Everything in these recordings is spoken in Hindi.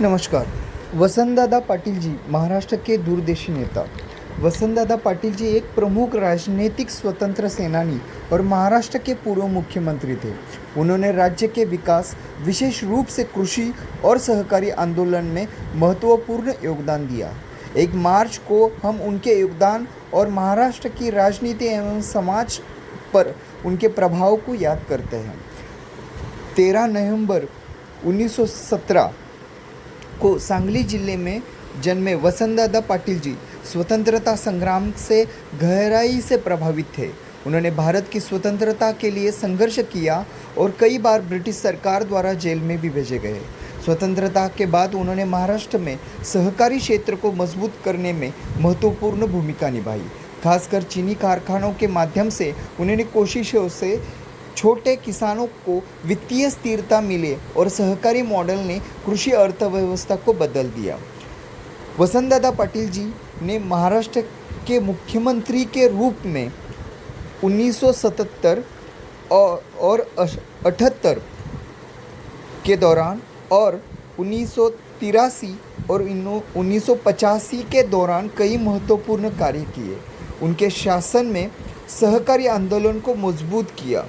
नमस्कार। वसंतदादा पाटिल जी महाराष्ट्र के दूरदर्शी नेता। वसंतदादा पाटिल जी एक प्रमुख राजनीतिक स्वतंत्र सेनानी और महाराष्ट्र के पूर्व मुख्यमंत्री थे। उन्होंने राज्य के विकास, विशेष रूप से कृषि और सहकारी आंदोलन में महत्वपूर्ण योगदान दिया। 1 मार्च को हम उनके योगदान और महाराष्ट्र की राजनीति एवं समाज पर उनके प्रभाव को याद करते हैं। 13 नवंबर 1917 को सांगली जिले में जन्मे वसंतदादा पाटिल जी स्वतंत्रता संग्राम से गहराई से प्रभावित थे। उन्होंने भारत की स्वतंत्रता के लिए संघर्ष किया और कई बार ब्रिटिश सरकार द्वारा जेल में भी भेजे गए। स्वतंत्रता के बाद उन्होंने महाराष्ट्र में सहकारी क्षेत्र को मजबूत करने में महत्वपूर्ण भूमिका निभाई। खासकर चीनी कारखानों के माध्यम से उन्होंने कोशिशों से छोटे किसानों को वित्तीय स्थिरता मिले और सहकारी मॉडल ने कृषि अर्थव्यवस्था को बदल दिया। वसंतदादा पाटिल जी ने महाराष्ट्र के मुख्यमंत्री के रूप में 1977 और 78 के दौरान और 1983 और 1985 के दौरान कई महत्वपूर्ण कार्य किए। उनके शासन में सहकारी आंदोलन को मजबूत किया।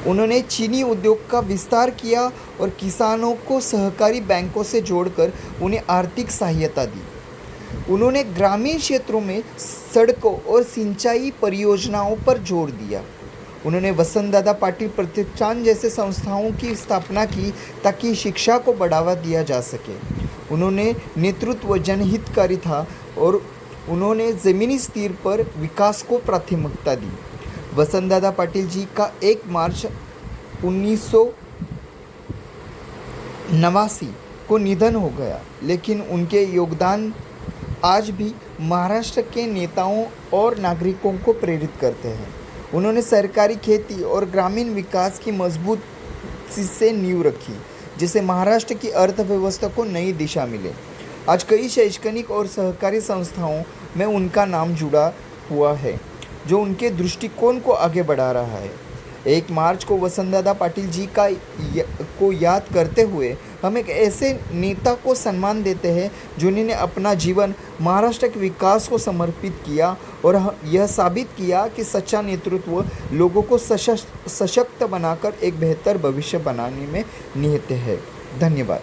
उन्होंने चीनी उद्योग का विस्तार किया और किसानों को सहकारी बैंकों से जोड़कर उन्हें आर्थिक सहायता दी। उन्होंने ग्रामीण क्षेत्रों में सड़कों और सिंचाई परियोजनाओं पर जोर दिया। उन्होंने वसंतदादा पाटिल प्रतिष्ठान जैसे संस्थाओं की स्थापना की ताकि शिक्षा को बढ़ावा दिया जा सके। उन्होंने नेतृत्व जनहितकारी था और उन्होंने ज़मीनी स्तर पर विकास को प्राथमिकता दी। वसंतदादा पाटिल जी का 1 मार्च 1989 को निधन हो गया, लेकिन उनके योगदान आज भी महाराष्ट्र के नेताओं और नागरिकों को प्रेरित करते हैं। उन्होंने सरकारी खेती और ग्रामीण विकास की मजबूत से नींव रखी, जिससे महाराष्ट्र की अर्थव्यवस्था को नई दिशा मिले। आज कई शैक्षणिक और सहकारी संस्थाओं में उनका नाम जुड़ा हुआ है, जो उनके दृष्टिकोण को आगे बढ़ा रहा है। 1 मार्च को वसंतदादा पाटिल जी को याद करते हुए हम एक ऐसे नेता को सम्मान देते हैं जिन्होंने अपना जीवन महाराष्ट्र के विकास को समर्पित किया और यह साबित किया कि सच्चा नेतृत्व लोगों को सशक्त बनाकर एक बेहतर भविष्य बनाने में निहित है। धन्यवाद।